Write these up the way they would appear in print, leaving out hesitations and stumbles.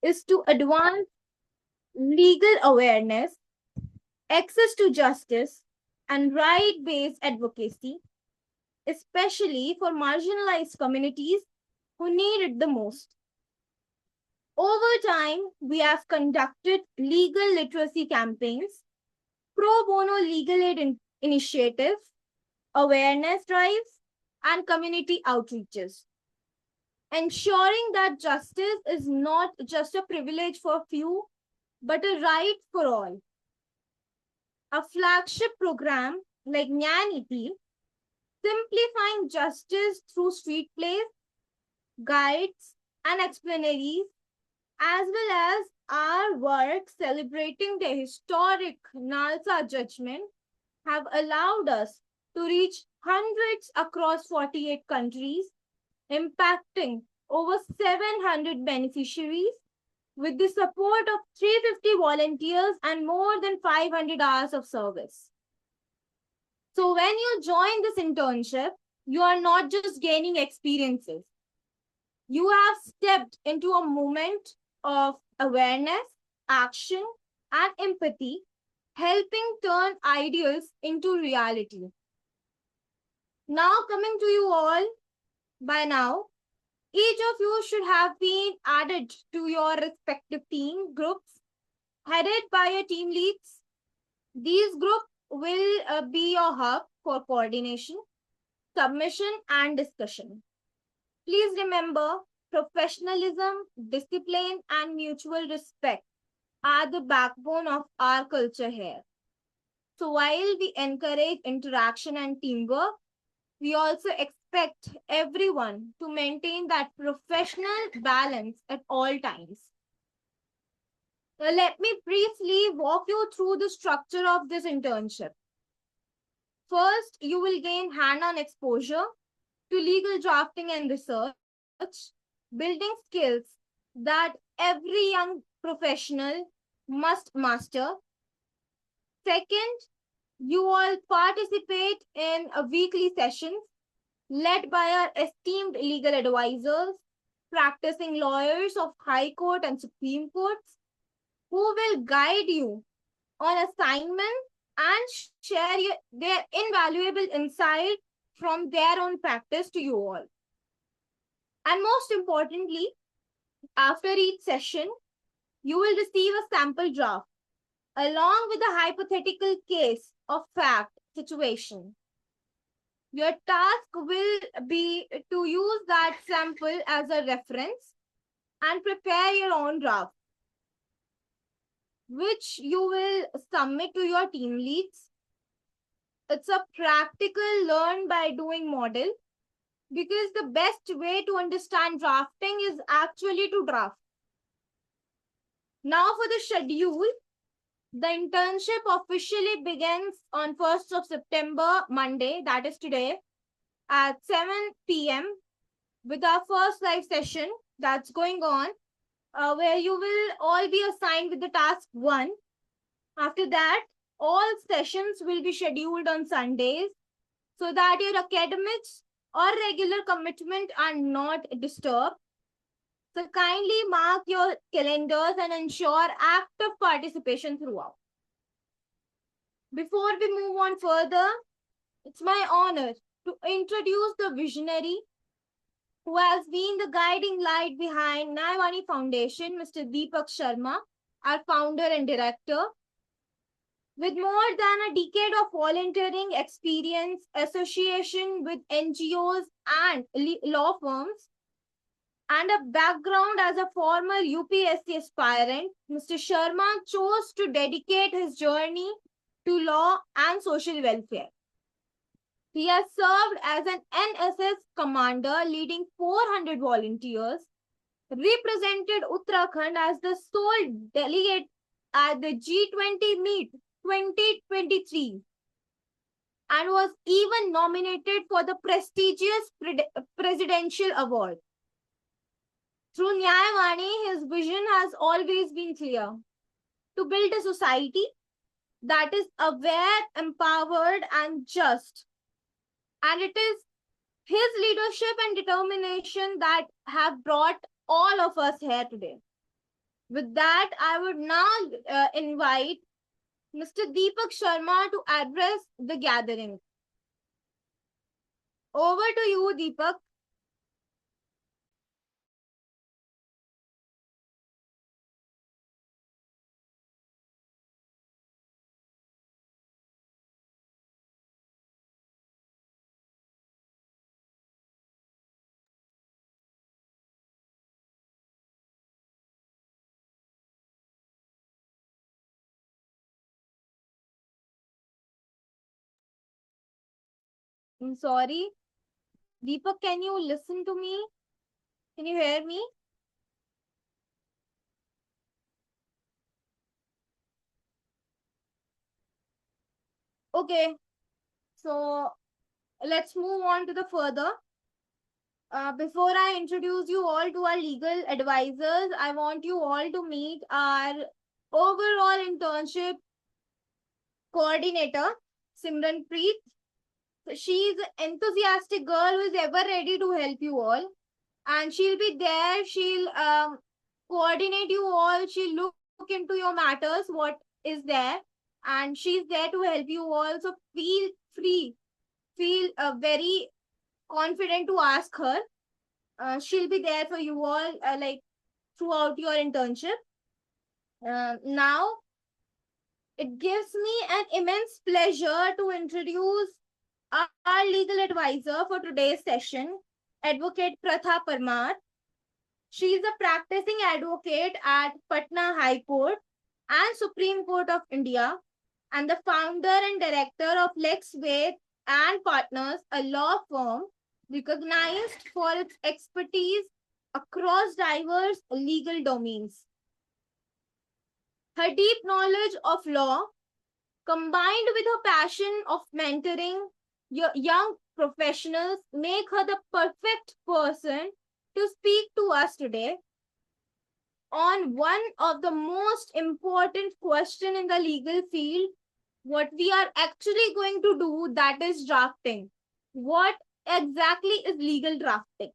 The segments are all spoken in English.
is to advance legal awareness, access to justice, and right-based advocacy, especially for marginalized communities who need it the most. Over time, we have conducted legal literacy campaigns, pro bono legal aid initiatives, awareness drives, and community outreaches, ensuring that justice is not just a privilege for few, but a right for all. A flagship program like Nyayavani, simplifying justice through street plays, guides, and explanaries, as well as our work celebrating the historic Nalsa judgment, have allowed us to reach hundreds across 48 countries, impacting over 700 beneficiaries with the support of 350 volunteers and more than 500 hours of service. So, when you join this internship, you are not just gaining experiences, you have stepped into a moment of awareness, action, and empathy, helping turn ideals into reality. Now, coming to you all, by now, each of you should have been added to your respective team groups headed by your team leads. These groups will be your hub for coordination, submission, and discussion. Please remember, professionalism, discipline, and mutual respect are the backbone of our culture here. So while we encourage interaction and teamwork, we also expect everyone to maintain that professional balance at all times. Now, let me briefly walk you through the structure of this internship. First, you will gain hand-on exposure to legal drafting and research, building skills that every young professional must master. Second, you all participate in a weekly sessions led by our esteemed legal advisors, practicing lawyers of High Court and Supreme Courts, who will guide you on assignment and share their invaluable insight from their own practice to you all. And most importantly, after each session, you will receive a sample draft along with a hypothetical case of fact situation. Your task will be to use that sample as a reference and prepare your own draft, which you will submit to your team leads. It's a practical learn by doing model because the best way to understand drafting is actually to draft. Now for the schedule, the internship officially begins on 1st of September, Monday, that is today, at 7 p.m. with our first live session that's going on, where you will all be assigned with the task 1. After that, all sessions will be scheduled on Sundays so that your academics or regular commitment are not disturbed. So kindly mark your calendars and ensure active participation throughout. Before we move on further, it's my honor to introduce the visionary who has been the guiding light behind Nyayavani Foundation, Mr. Deepak Sharma, our founder and director. With more than a decade of volunteering experience, association with NGOs and law firms, and a background as a former UPSC aspirant, Mr. Sharma chose to dedicate his journey to law and social welfare. He has served as an NSS commander leading 400 volunteers, represented Uttarakhand as the sole delegate at the G20 Meet 2023, and was even nominated for the prestigious presidential award. Through Nyayavani, his vision has always been clear: to build a society that is aware, empowered, and just. And it is his leadership and determination that have brought all of us here today. With that, I would now invite Mr. Deepak Sharma to address the gathering. Over to you, Deepak. I'm sorry. Deepak, can you listen to me? Can you hear me? Okay, so let's move on to the further. Before I introduce you all to our legal advisors, I want you all to meet our overall internship coordinator, Simran Preet. She's an enthusiastic girl who is ever ready to help you all. And she'll be there. She'll coordinate you all. She'll look into your matters, what is there. And she's there to help you all. So feel free, feel very confident to ask her. She'll be there for you all like throughout your internship. Now, it gives me an immense pleasure to introduce our legal advisor for today's session, Advocate Pratha Parmar. She is a practicing advocate at Patna High Court and Supreme Court of India and the founder and director of Lex Wade and Partners, a law firm recognized for its expertise across diverse legal domains. Her deep knowledge of law, combined with her passion of mentoring young professionals, make her the perfect person to speak to us today on one of the most important question in the legal field, what we are actually going to do, that is drafting. What exactly is legal drafting?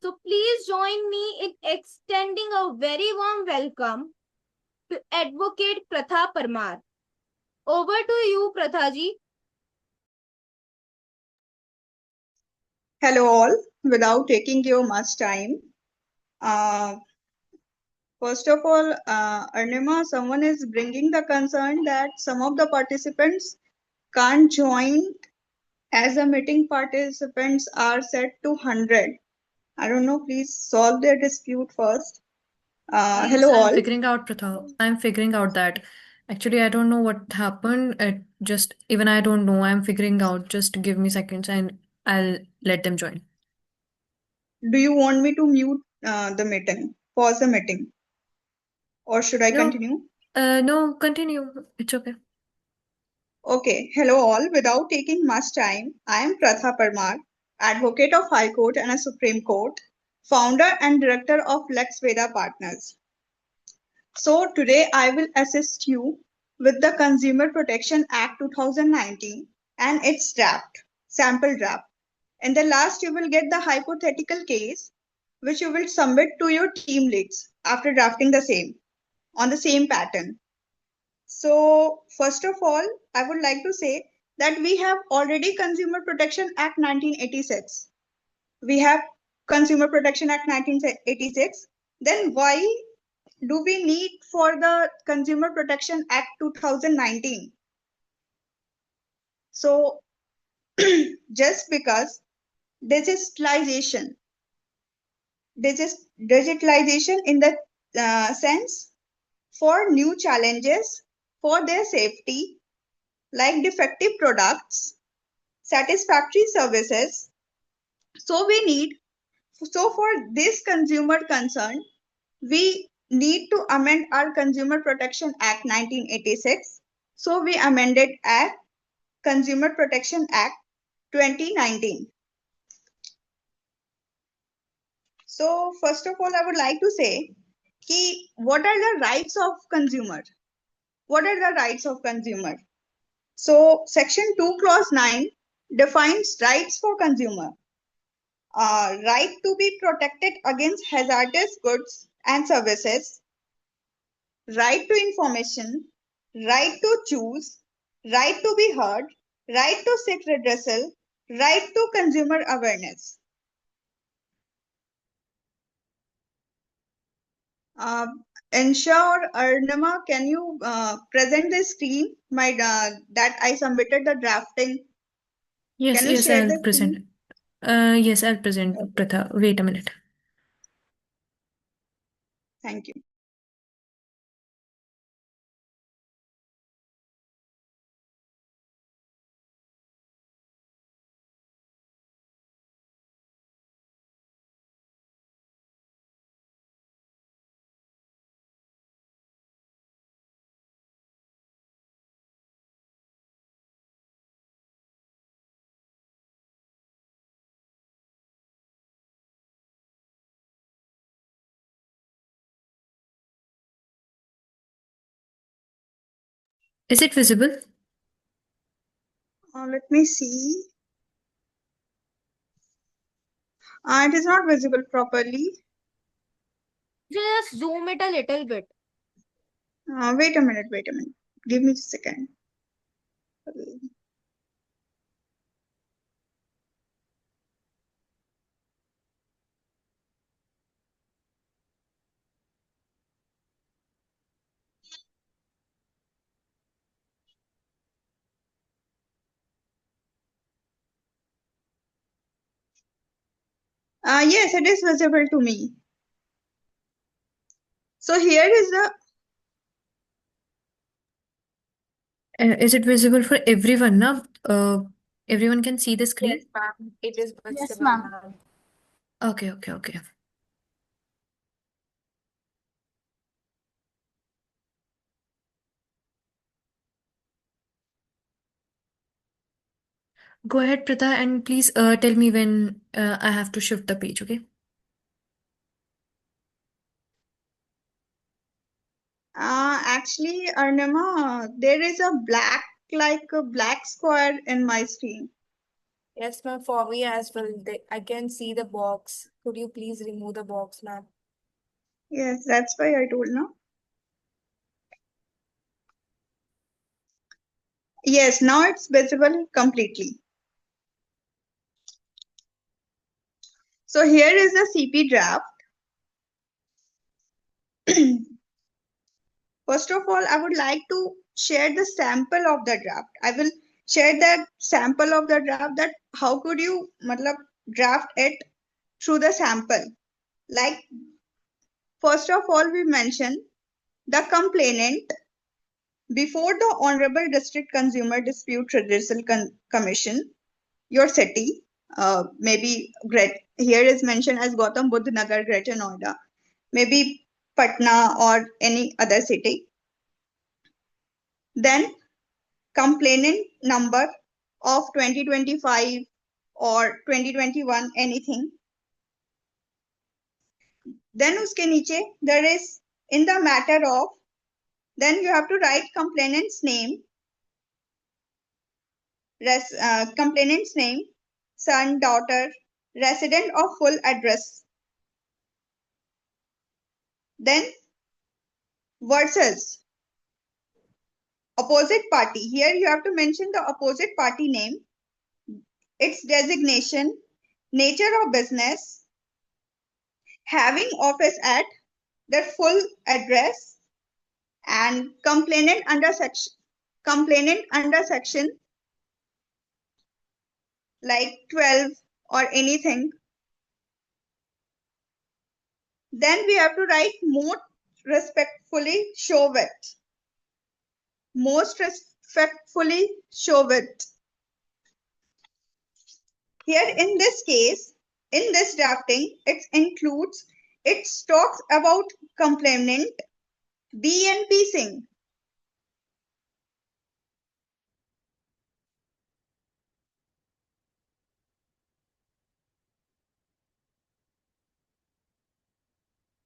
So please join me in extending a very warm welcome to Advocate Pratha Parmar. Over to you, Prathaji. Hello all, without taking your much time. Uh, First of all, Arnima, someone is bringing the concern that some of the participants can't join as the meeting participants are set to 100. I don't know, please solve their dispute first. Yes, Hello I'm all. figuring out, Pratha. I'm figuring out that. Actually, I don't know what happened. It just, even I don't know. I'm figuring out. Just give me seconds and I'll let them join. Do you want me to mute the meeting, pause the meeting, or should I No, continue? no, continue. It's okay. Okay, hello all. Without taking much time, I am Pratha Parmar, Advocate of High Court and a Supreme Court, founder and director of Lex Veda Partners. So today I will assist you with the Consumer Protection Act 2019 and its draft, sample draft. In the last, you will get the hypothetical case which you will submit to your team leads after drafting the same on the same pattern. So first of all, I would like to say that we have already Consumer Protection Act 1986. We have Consumer Protection Act 1986. Then why do we need for the Consumer Protection Act 2019? So just because digitalization, digitalization in the sense for new challenges for their safety, like defective products, satisfactory services. So for this consumer concern, we need to amend our Consumer Protection Act 1986. So we amended Act Consumer Protection Act 2019. So first of all, I would like to say what are the rights of consumer? What are the rights of consumer? So Section 2 Clause 9 defines rights for consumer. Right to be protected against hazardous goods and services, right to information, right to choose, right to be heard, right to seek redressal, right to consumer awareness. Uh, Ansha or Arnama, can you present the screen that I submitted the drafting? Yes, Can you yes, share I'll the screen? present. Yes, I'll present, Okay, Pratha. Wait a minute. thank you. Is it visible? Let me see. It is not visible properly. Just zoom it a little bit. Wait a minute, wait a minute. Give me a second. Yes, it is visible to me. So here is the, Is it visible for everyone now? Everyone can see the screen? Yes, ma'am. It is Yes, visible ma'am. now. Okay, okay, okay. Go ahead, Pratha, and please tell me when I have to shift the page, okay? actually, Arnama, there is a black, like a black square in my screen. Yes, ma'am. For me as well, I can see the box. Could you please remove the box, ma'am? Yes, that's why I told no. Yes, now it's visible completely. So here is the CP draft. First of all, I would like to share the sample of the draft. I will share that sample of the draft, that how could you matlab, draft it through the sample. Like, first of all, we mention the complainant before the Honorable District Consumer Dispute Redressal Commission, your city, maybe here is mentioned as Gautam Buddha Nagar, Greater Noida, maybe Patna or any other city. Then complainant number of 2025 or 2021, anything. Then uske niche there is in the matter of, then you have to write complainant's name, complainant's name, son, daughter, resident of full address. Then versus opposite party. Here you have to mention the opposite party name, its designation, nature of business, having office at their full address, and complainant under section like 12 or anything. Then we have to write most respectfully show it. Most respectfully show it. Here in this case, in this drafting, it includes, it talks about complainant BNP Singh.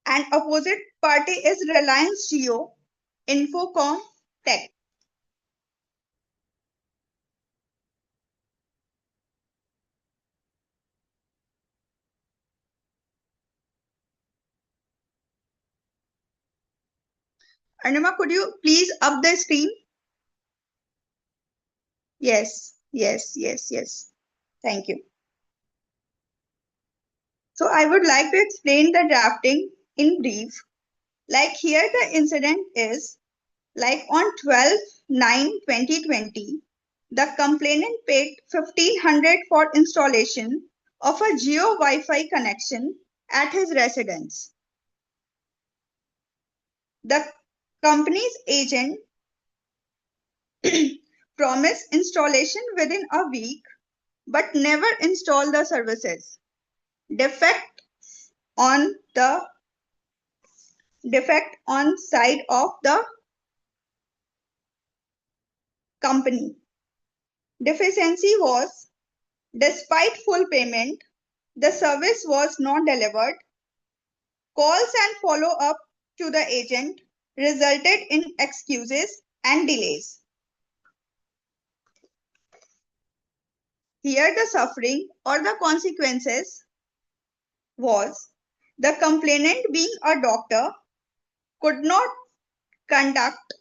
And opposite party is Reliance Jio, Infocom Tech. Arnima, could you please up the screen? Yes. Thank you. So I would like to explain the drafting in brief. Like here the incident is, like on 12/9/2020, the complainant paid 1,500 for installation of a Jio Wi-Fi connection at his residence. The company's agent promised installation within a week but never installed the services. Defect on side of the company. Deficiency was, despite full payment, the service was not delivered. Calls and follow-up to the agent resulted in excuses and delays. Here the suffering or the consequences was, the complainant, being a doctor, could not conduct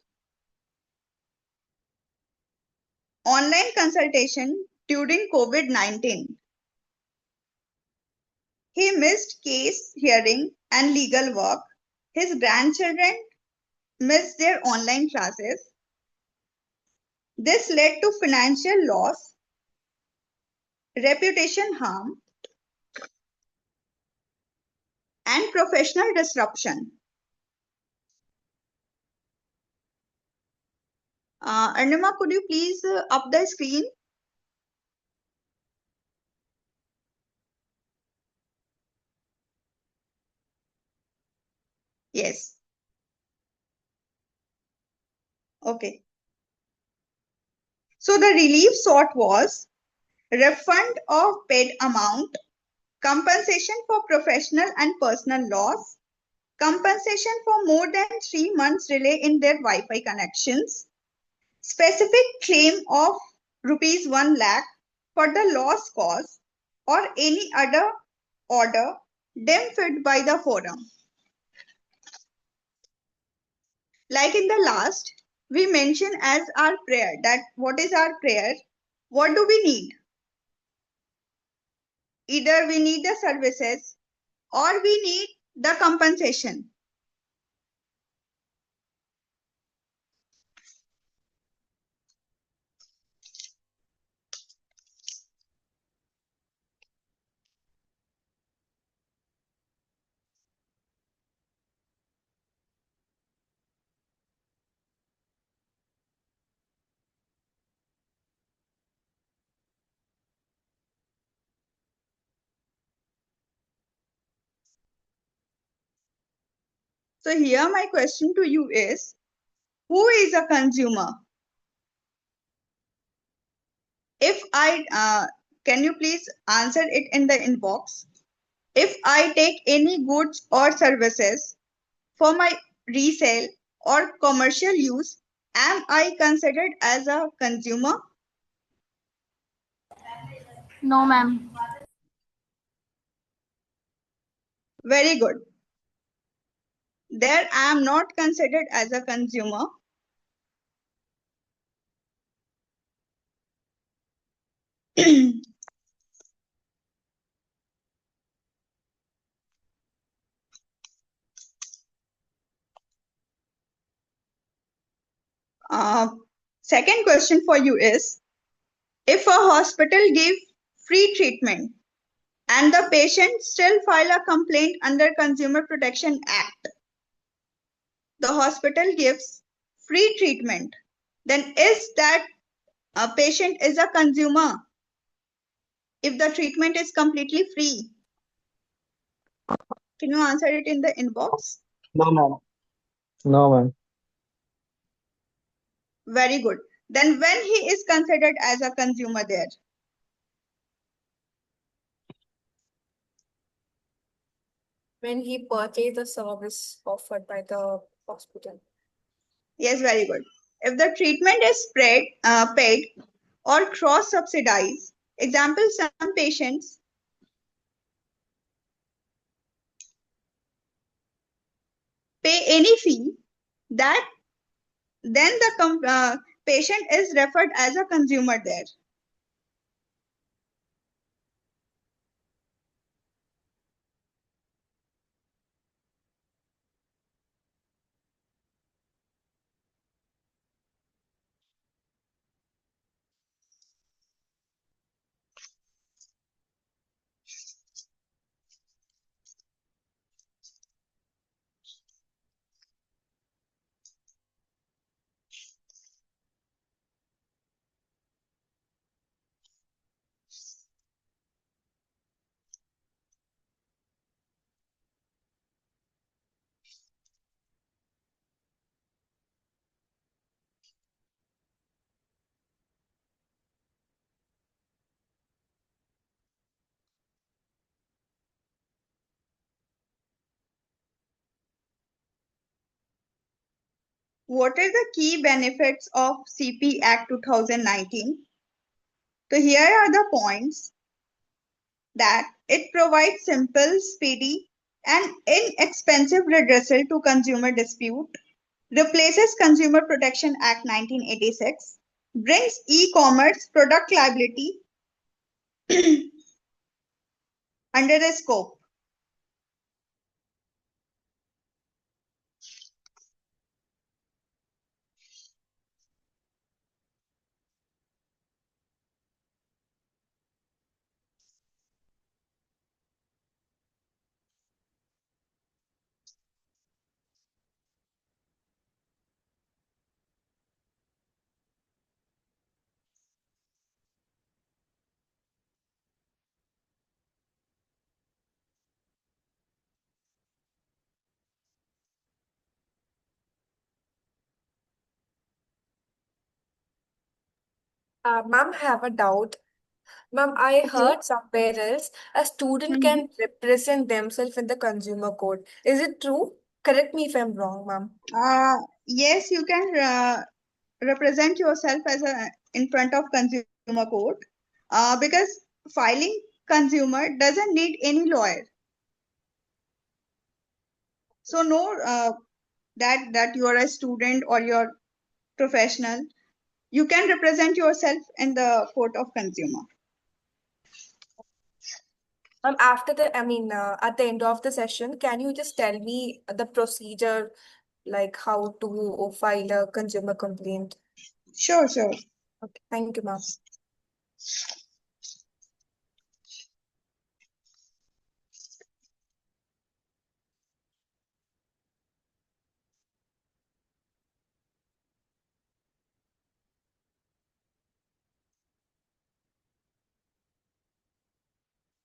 online consultation during COVID-19. He missed case hearing and legal work. His grandchildren missed their online classes. This led to financial loss, reputation harm, and professional disruption. Arnima, could you please up the screen? Yes. Okay. So the relief sought was refund of paid amount, compensation for professional and personal loss, compensation for more than 3 months delay in their Wi-Fi connections, specific claim of rupees 1 lakh for the loss caused, or any other order deemed fit by the forum. Like in the last, we mention as our prayer that what is our prayer? What do we need? Either we need the services or we need the compensation. So here my question to you is, who is a consumer? If can you please answer it in the inbox? If I take any goods or services for my resale or commercial use, am I considered as a consumer? No, ma'am. Very good. There I am not considered as a consumer. Second question for you is, if a hospital give free treatment and the patient still file a complaint under Consumer Protection Act, the hospital gives free treatment, then is that a patient is a consumer if the treatment is completely free? Can you answer it in the inbox? No, ma'am. No, ma'am. Very good. Then when he is considered as a consumer there? When he purchased the service offered by the hospital. Yes, very good. If the treatment is paid or cross-subsidized, example, some patients pay any fee that then the patient is referred as a consumer there. What are the key benefits of CP Act 2019? So here are the points that it provides simple, speedy, and inexpensive redressal to consumer dispute, replaces Consumer Protection Act 1986, brings e-commerce product liability under the scope. Ma'am, I have a doubt. Ma'am, I heard somewhere else a student Mhm. can represent themselves in the consumer court. Is it true? Correct me if I'm wrong, ma'am. Yes, you can represent yourself as a in front of consumer court because filing consumer doesn't need any lawyer. So no, that you are a student or you're professional, you can represent yourself in the court of consumer. After at the end of the session, can you just tell me the procedure, like how to file a consumer complaint? Sure, sure. Okay, thank you, ma'am.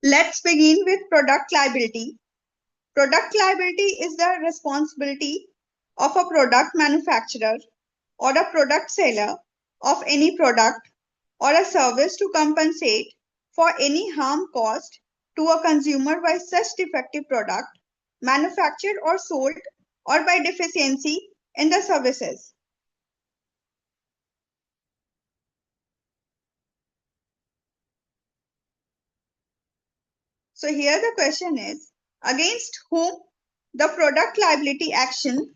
Let's begin with product liability. Product liability is the responsibility of a product manufacturer or a product seller of any product or a service to compensate for any harm caused to a consumer by such defective product manufactured or sold or by deficiency in the services. So here the question is, against whom the product liability action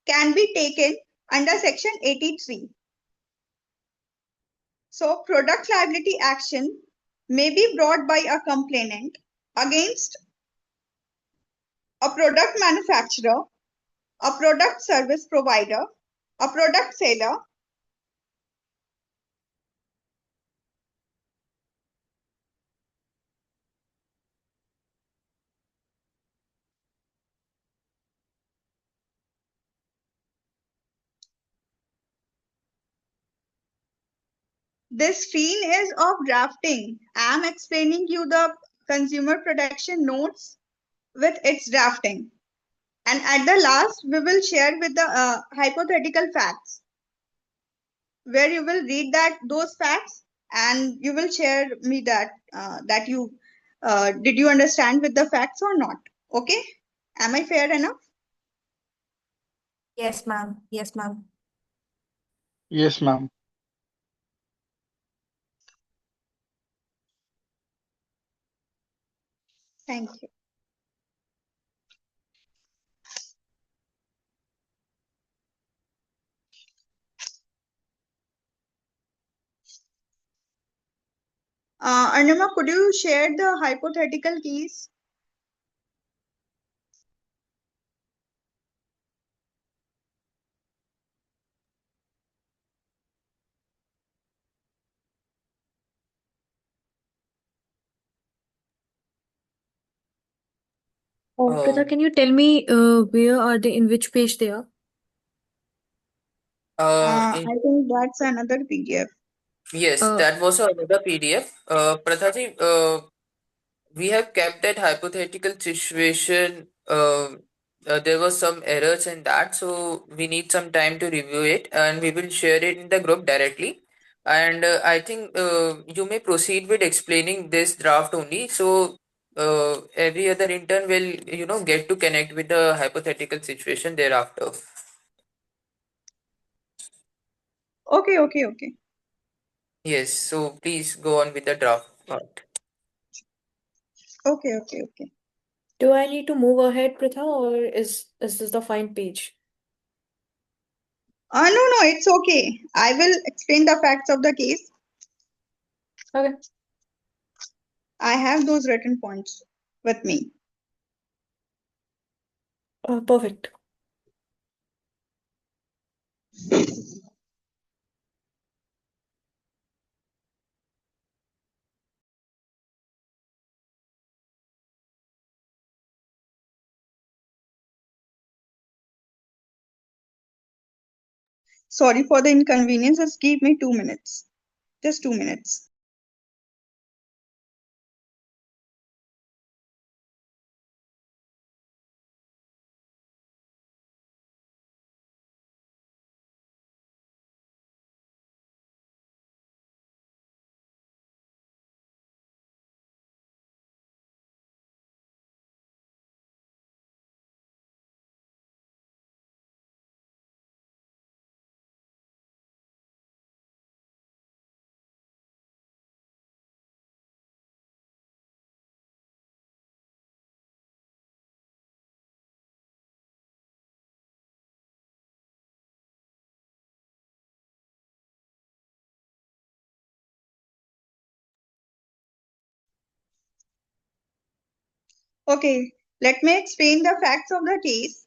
can be taken under section 83. So product liability action may be brought by a complainant against a product manufacturer, a product service provider, a product seller. This screen is of drafting. I am explaining you the consumer protection notes with its drafting. And at the last, we will share with the hypothetical facts, where you will read that those facts and you will share me that that you did you understand with the facts or not. Okay, am I fair enough? Yes, ma'am. Yes, ma'am. Yes, ma'am. Thank you. Arnima, could you share the hypothetical case? Pritha, Uh, can you tell me where are they, in which page they are? in I think that's another PDF. Yes, Uh, that was another PDF. Prathaji, we have kept that hypothetical situation. There was some errors in that, so we need some time to review it, and we will share it in the group directly. And I think you may proceed with explaining this draft only. So every other intern will, get to connect with the hypothetical situation thereafter. Okay. Yes. So please go on with the draft part. Okay. do I need to move ahead, Pritha, or is this the fine page? No, it's okay. I will explain the facts of the case. Okay, I have those written points with me. perfect. Sorry for the inconvenience. Just give me 2 minutes. Just 2 minutes. Okay, let me explain the facts of the case.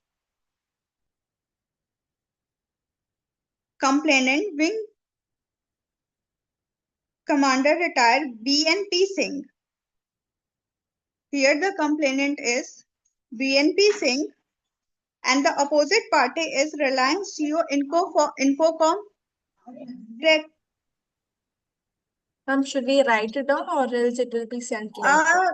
Complainant Wing Commander retired BNP Singh. Here the complainant is BNP Singh and the opposite party is Reliance Jio Infocom. Should we write it down or else it will be sent later? Uh,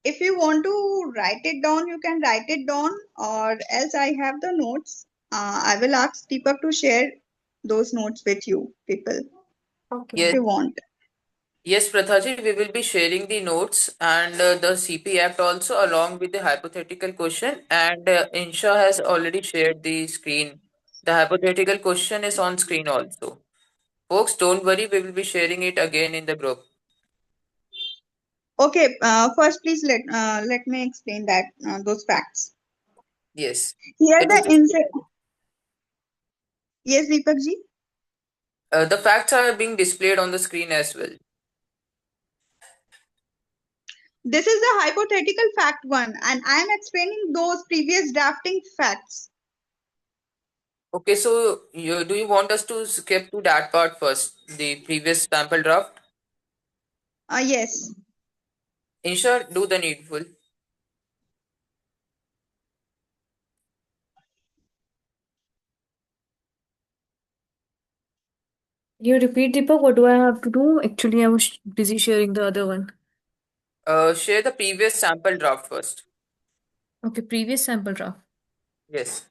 if you want to write it down, you can write it down, or else I have the notes. I will ask Deepak to share those notes with you, people, if Yes. Okay. you want. Yes, Prathaji, we will be sharing the notes and the CP Act also along with the hypothetical question. And Insha has already shared the screen. The hypothetical question is on screen also. Folks, don't worry, we will be sharing it again in the group. Okay, first please let me explain that those facts. Yes. Here It is the displayed. yes, Deepak ji. The facts are being displayed on the screen as well. This is the hypothetical fact one, and I am explaining those previous drafting facts. Okay, so do you want us to skip to that part first, the previous sample draft? Yes. Insha, do the needful. You repeat, Deepak, what do I have to do? Actually, I was busy sharing the other one. Share the previous sample draft first. Okay, previous sample draft. Yes.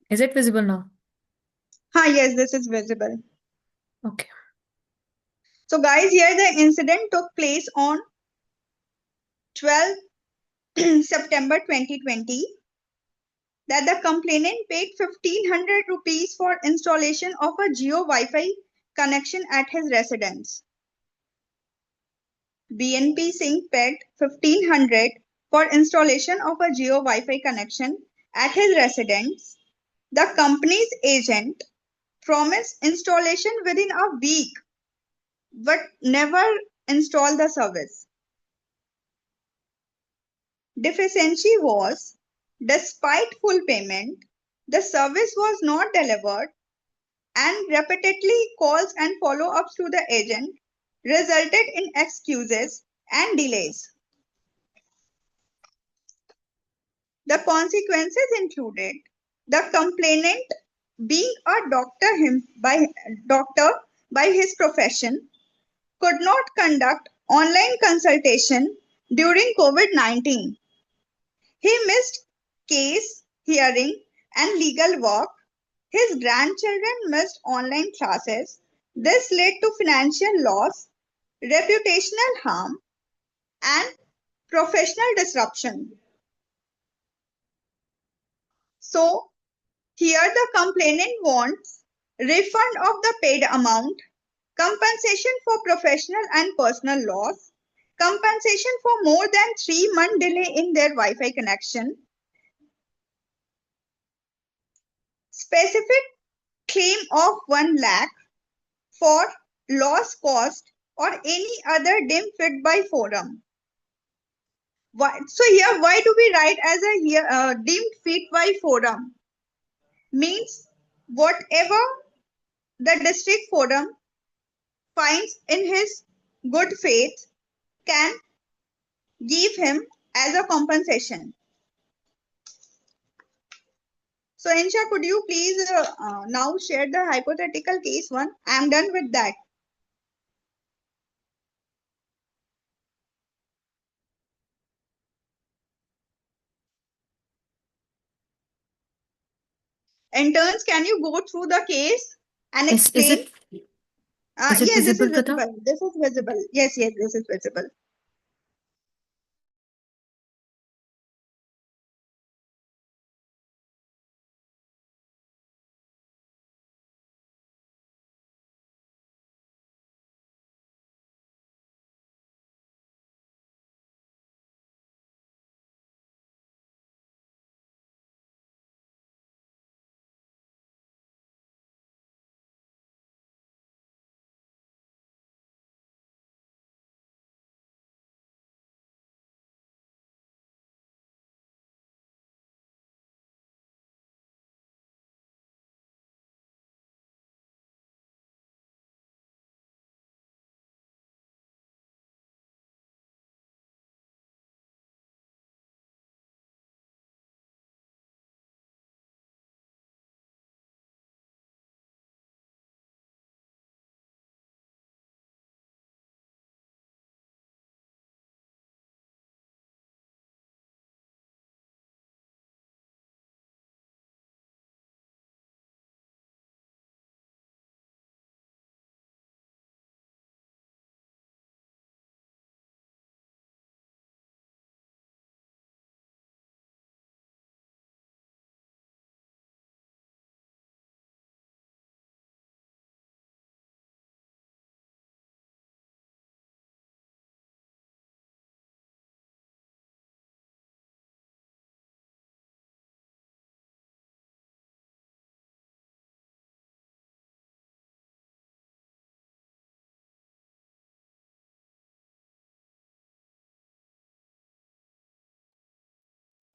Is it visible now? Yes, this is visible. Okay. So guys, here the incident took place on 12 September 2020 that the complainant paid 1500 rupees for installation of a Jio Wi-Fi connection at his residence. BNP Singh paid 1500 for installation of a Jio Wi-Fi connection at his residence. The company's agent promised installation within a week. but never install the service. Deficiency was, despite full payment, the service was not delivered, and repeatedly calls and follow-ups to the agent resulted in excuses and delays. The consequences included the complainant being a doctor by his profession could not conduct online consultation during COVID-19. He missed case hearing and legal work. His grandchildren missed online classes. This led to financial loss, reputational harm, and professional disruption. So, here the complainant wants refund of the paid amount, compensation for professional and personal loss, compensation for more than 3 month delay in their Wi-Fi connection, specific claim of 1 lakh for loss cost or any other deemed fit by forum. So here, why do we write as a deemed fit by forum? Means whatever the district forum finds in his good faith can give him as a compensation. So Insha, could you please now share the hypothetical case one? I am done with that. Interns, can you go through the case and Is explain? it is it Yes, this is visible, Pratha? visible. This is visible. Yes, this is visible.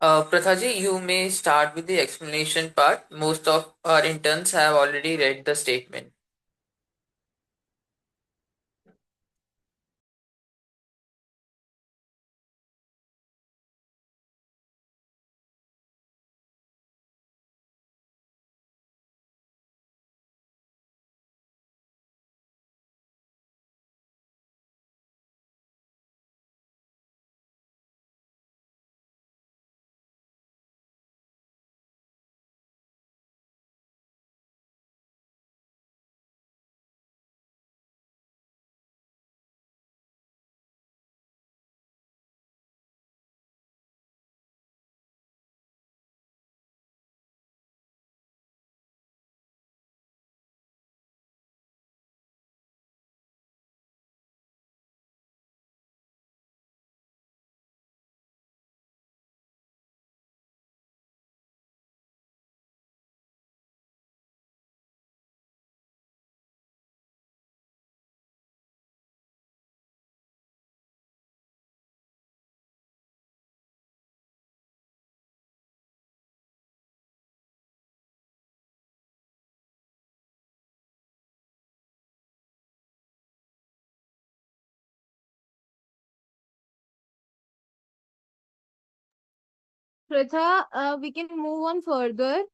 Prathaji, you may start with the explanation part. Most of our interns have already read the statement. Pratha, we can move on further.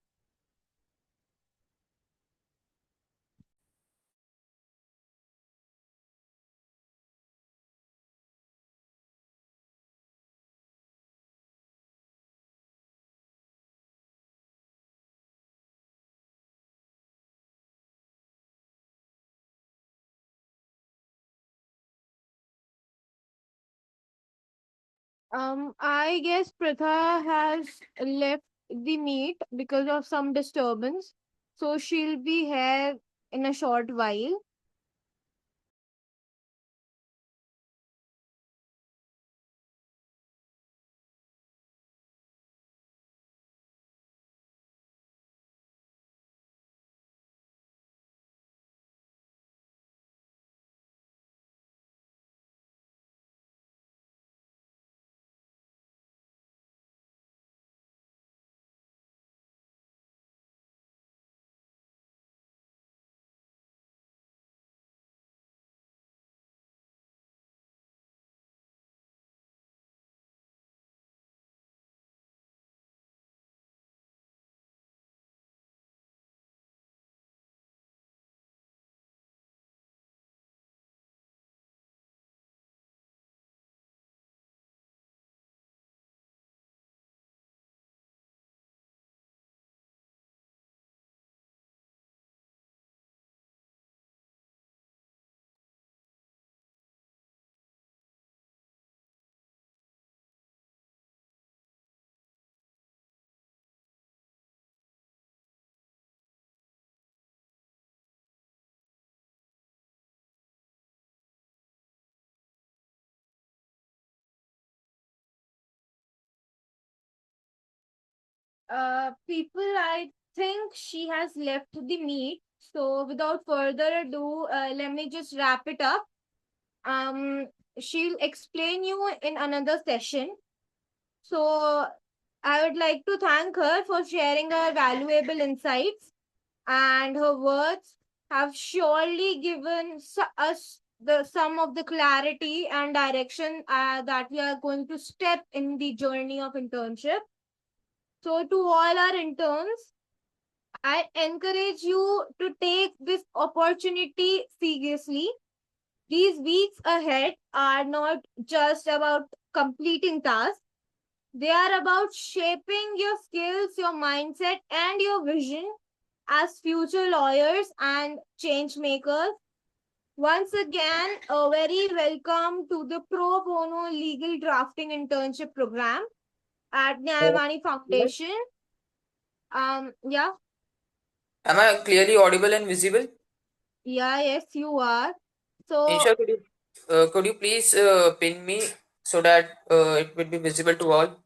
I guess Pratha has left the meet because of some disturbance. So she'll be here in a short while. People, I think she has left the meet. So without further ado, let me just wrap it up. Um, she'll explain you in another session. So I would like to thank her for sharing her valuable insights, and her words have surely given us the some of the clarity and direction that we are going to step in the journey of internship. So to all our interns, I encourage you to take this opportunity seriously. These weeks ahead are not just about completing tasks, they are about shaping your skills, your mindset, and your vision as future lawyers and change makers. Once again, a very welcome to the Pro Bono Legal Drafting Internship Program at Nyayavani Yes. Foundation. Yeah, Am I clearly audible and visible? yeah, yes, you are. So, Insha, could you please pin me so that it will be visible to all?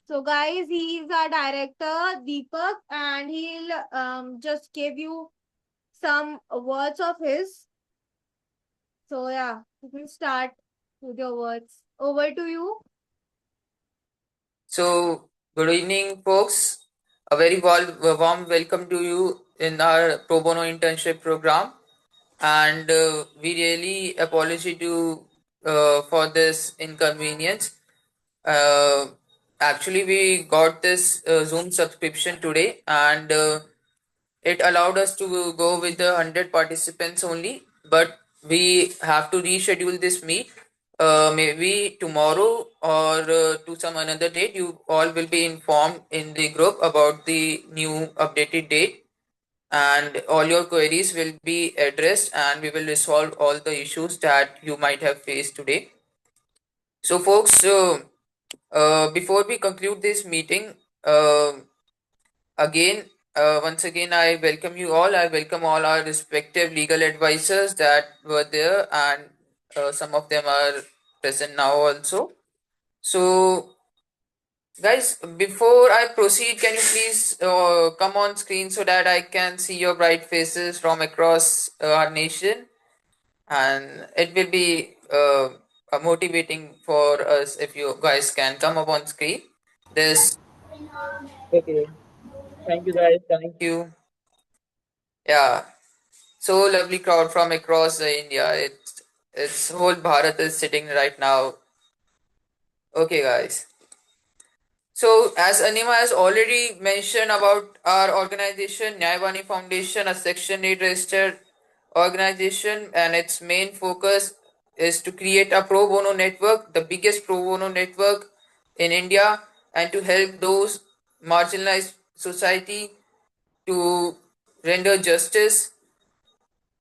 so guys, he is our director, Deepak, and he'll just give you some words of his. So yeah, you can start with your words. Over to you. So, good evening, folks. A very warm welcome to you in our pro bono internship program, and we really apologize to for this inconvenience. Uh, Actually, we got this Zoom subscription today, and it allowed us to go with the 100 participants only, but we have to reschedule this meet. Maybe tomorrow or to some another date. You all will be informed in the group about the new updated date, and all your queries will be addressed, and we will resolve all the issues that you might have faced today. So, folks, before we conclude this meeting, uh, again, once again, I welcome you all. I welcome all our respective legal advisors that were there, and some of them are present now also. So, guys, before I proceed, can you please come on screen so that I can see your bright faces from across our nation? And it will be motivating for us if you guys can come up on screen. This Okay. Thank you, guys. Thank you. Yeah. So lovely crowd from across India. It's whole Bharat is sitting right now. Okay, guys. So, as Anima has already mentioned about our organization, Nyayavani Foundation, a Section 8 registered organization, and its main focus is to create a pro bono network, the biggest pro bono network in India, and to help those marginalized society to render justice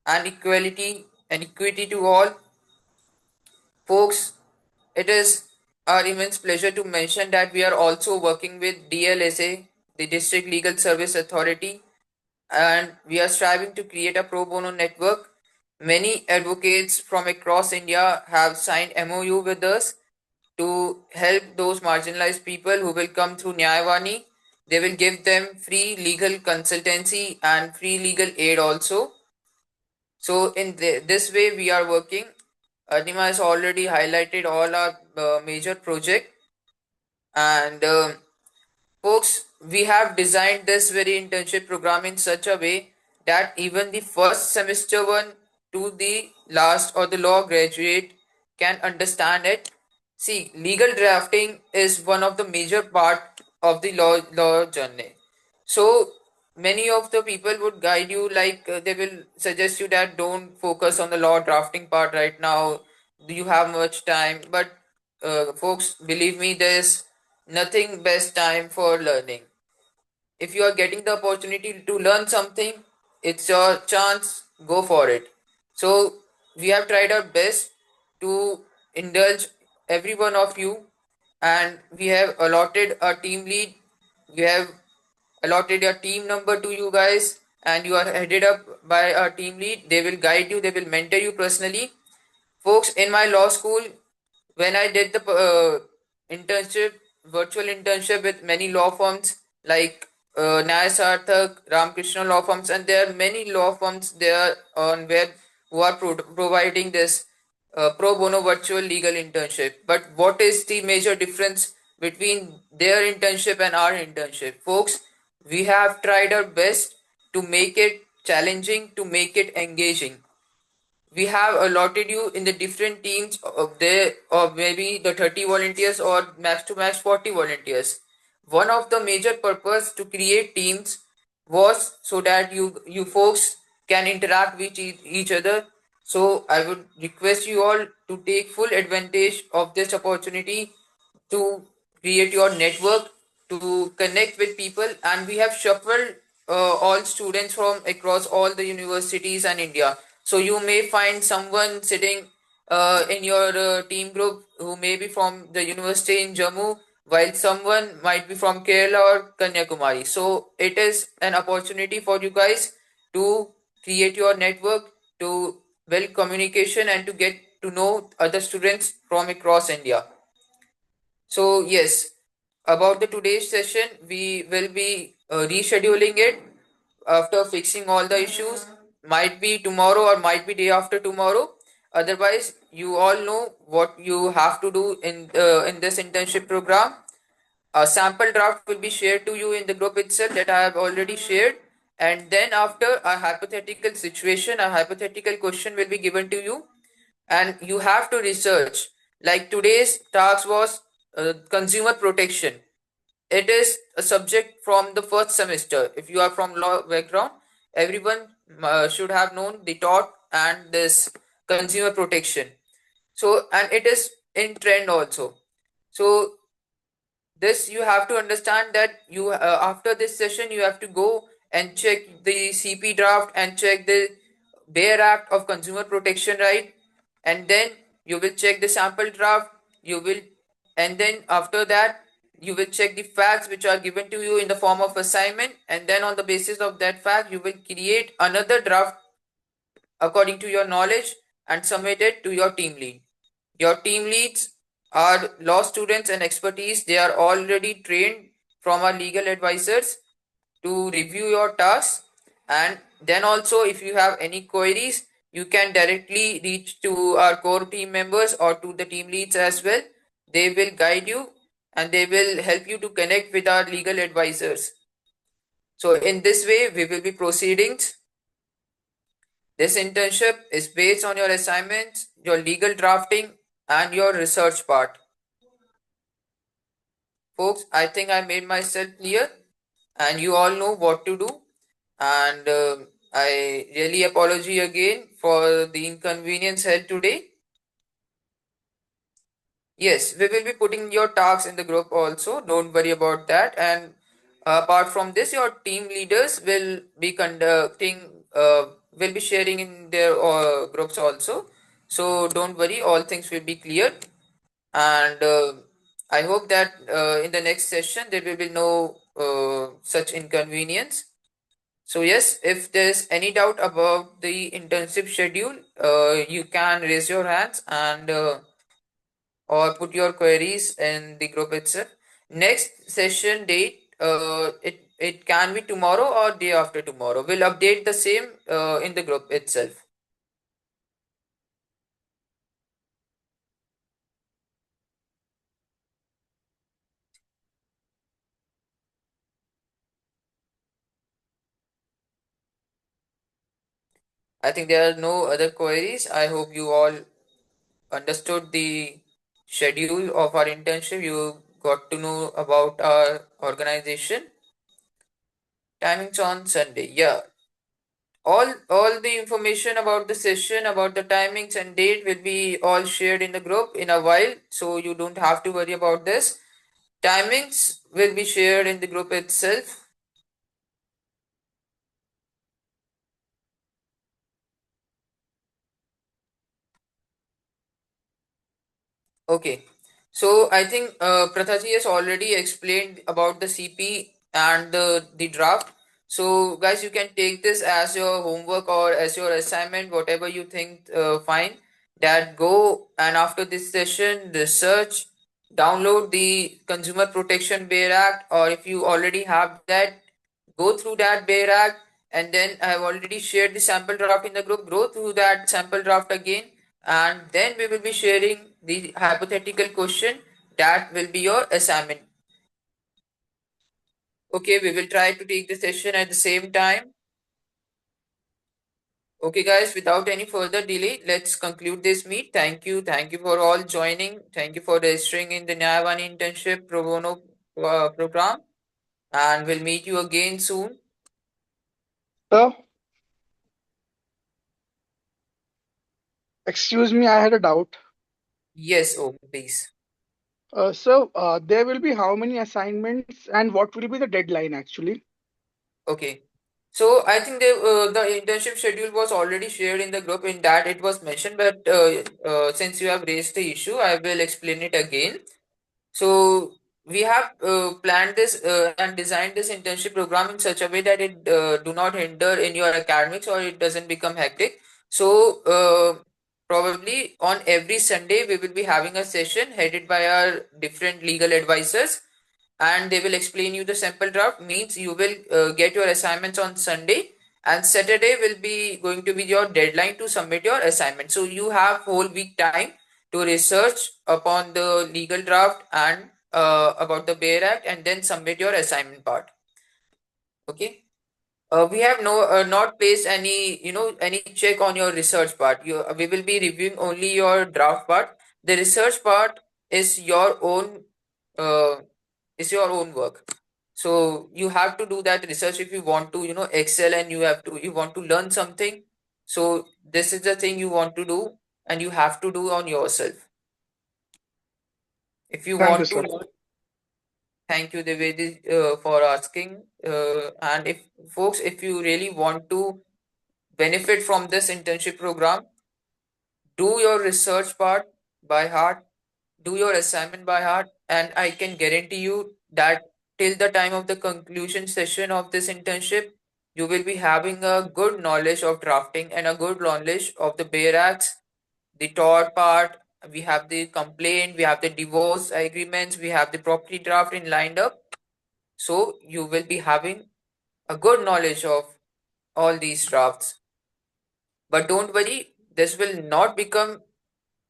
and equity to all folks. It is our immense pleasure to mention that we are also working with DLSA, the District Legal Service Authority, and we are striving to create a pro bono network. Many advocates from across India have signed MOU with us to help those marginalized people who will come through Nyayavani. They will give them free legal consultancy and free legal aid also. So in this way we are working. Nima has already highlighted all our major project, and folks, we have designed this very internship program in such a way that even the first semester one to the last or the law graduate can understand it. See, legal drafting is one of the major part of the law journey. So many of the people would guide you, like they will suggest you that don't focus on the law drafting part right now. Do you have much time? But folks, believe me, there's nothing best time for learning. If you are getting the opportunity to learn something, it's your chance, go for it. So we have tried our best to indulge every one of you, and we have allotted a team lead. We have allotted a team number to you guys, and you are headed up by a team lead. They will guide you, they will mentor you personally. Folks, in my law school, when I did the internship, virtual internship with many law firms like Nyaya Sarthak, Ramakrishna law firms, and there are many law firms there on web who are providing this pro bono virtual legal internship. But what is the major difference between their internship and our internship? Folks, we have tried our best to make it challenging, to make it engaging. We have allotted you in the different teams of there, or maybe the 30 volunteers or max to max 40 volunteers. One of the major purpose to create teams was so that you folks can interact with each other. So I would request you all to take full advantage of this opportunity to create your network, to connect with people, and we have shuffled all students from across all the universities and India. So you may find someone sitting in your team group who may be from the university in Jammu, while someone might be from Kerala or Kanyakumari. So it is an opportunity for you guys to create your network, to build communication, and to get to know other students from across India. So yes, about the today's session, we will be rescheduling it after fixing all the issues. Might be tomorrow or might be day after tomorrow. Otherwise, you all know what you have to do in this internship program. A sample draft will be shared to you in the group itself that I have already shared. And then after a hypothetical situation, a hypothetical question will be given to you, and you have to research. Like today's task was consumer protection. It is a subject from the first semester. If you are from law background, everyone should have known the tort and this consumer protection. So, and it is in trend also. So this you have to understand that you after this session you have to go and check the CP draft and check the bare act of consumer protection right, and then you will check the sample draft. You will, and then after that you will check the facts which are given to you in the form of assignment, and then on the basis of that fact you will create another draft according to your knowledge and submit it to your team lead. Your team leads are law students and expertise. They are already trained from our legal advisors to review your tasks. And then also, if you have any queries, you can directly reach to our core team members or to the team leads as well. They will guide you and they will help you to connect with our legal advisors. So in this way, we will be proceeding. This internship is based on your assignments, your legal drafting, and your research part. folks, I think I made myself clear and you all know what to do. And I really apologize again for the inconvenience held today. Yes, we will be putting your tasks in the group also. Don't worry about that. And apart from this, your team leaders will be will be sharing in their groups also. So don't worry, all things will be clear. And I hope that in the next session there will be no such inconvenience. So yes, if there's any doubt about the internship schedule, you can raise your hands and or put your queries in the group itself. Next session date, it can be tomorrow or day after tomorrow. We'll update the same in the group itself. I think there are no other queries. I hope you all understood the schedule of our internship. You got to know about our organization. Timings on Sunday. Yeah. All the information about the session, about the timings and date will be all shared in the group in a while. So you don't have to worry about this. Timings will be shared in the group itself. Okay, so I think Prathaji has already explained about the CP and the draft. So guys, you can take this as your homework or as your assignment, whatever you think fine. That go and after this session, research, download the Consumer Protection Bear Act, or if you already have that, go through that Bear Act, and then I have already shared the sample draft in the group. Go through that sample draft again, and then we will be sharing the hypothetical question that will be your assignment. Okay, we will try to take the session at the same time. Okay guys, without any further delay, let's conclude this meet. Thank you for all joining. Thank you for registering in the Nyayavani internship pro bono program, and we'll meet you again soon. Sir, excuse me, I had a doubt. Yes, oh please. There will be how many assignments and what will be the deadline actually? Okay. So I think the internship schedule was already shared in the group. In that it was mentioned, but since you have raised the issue, I will explain it again. So we have planned this and designed this internship program in such a way that it do not hinder in your academics or it doesn't become hectic. So probably on every Sunday we will be having a session headed by our different legal advisors, and they will explain you the sample draft. Means you will get your assignments on Sunday, and Saturday will be going to be your deadline to submit your assignment. So you have whole week time to research upon the legal draft and about the Bear Act, and then submit your assignment part. Okay. We have not placed any any check on your research part. We will be reviewing only your draft part. The research part is your own work. So you have to do that research if you want to excel, and you want to learn something. So this is the thing you want to do, and you have to do on yourself. If you Thank you, want to sir. learn, thank you, Devedi, for asking. And if folks, if you really want to benefit from this internship program, do your research part by heart, do your assignment by heart, and I can guarantee you that till the time of the conclusion session of this internship, you will be having a good knowledge of drafting and a good knowledge of the Bear Acts, the tort part. We have the complaint, we have the divorce agreements, we have the property draft in lined up. So you will be having a good knowledge of all these drafts. But don't worry, this will not become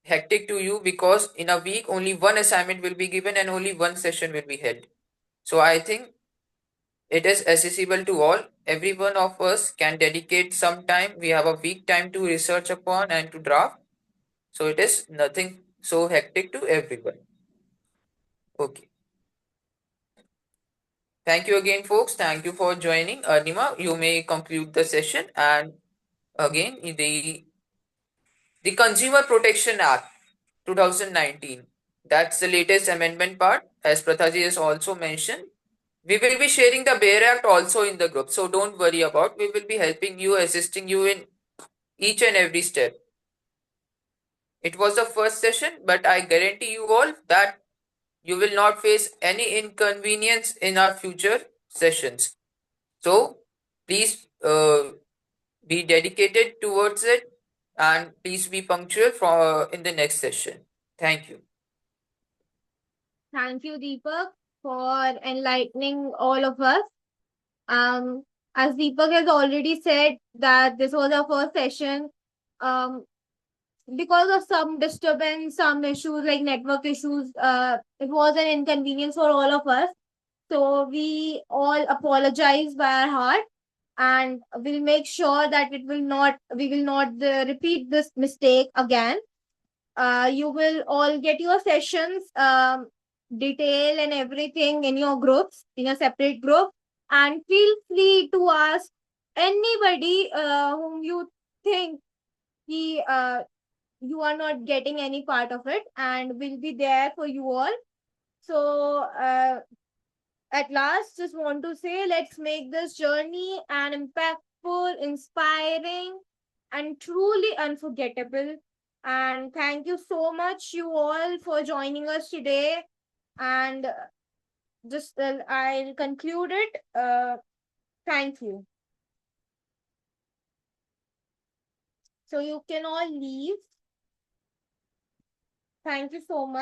hectic to you, because in a week only one assignment will be given and only one session will be held. So I think it is accessible to all. Every one of us can dedicate some time. We have a week time to research upon and to draft. So it is nothing so hectic to everyone. Okay. Thank you again, folks. Thank you for joining. Nima, you may conclude the session. And again, the Consumer Protection Act 2019. That's the latest amendment part. As Prathaji has also mentioned, we will be sharing the Bear Act also in the group. So don't worry about. We will be helping you, assisting you in each and every step. It was the first session, but I guarantee you all that you will not face any inconvenience in our future sessions. So please be dedicated towards it, and please be punctual for in the next session. Thank you. Thank you, Deepak, for enlightening all of us. Um, as Deepak has already said that this was our first session. Because of some disturbance, some issues like network issues, it was an inconvenience for all of us. So we all apologize by our heart, and we'll make sure that we will not repeat this mistake again. You will all get your sessions, detail and everything in your groups, in a separate group, and feel free to ask anybody whom you think he you are not getting any part of it, and we'll be there for you all. So at last, just want to say, let's make this journey an impactful, inspiring, and truly unforgettable. And thank you so much, you all, for joining us today. And just I'll conclude it. Thank you. So you can all leave. Thank you so much.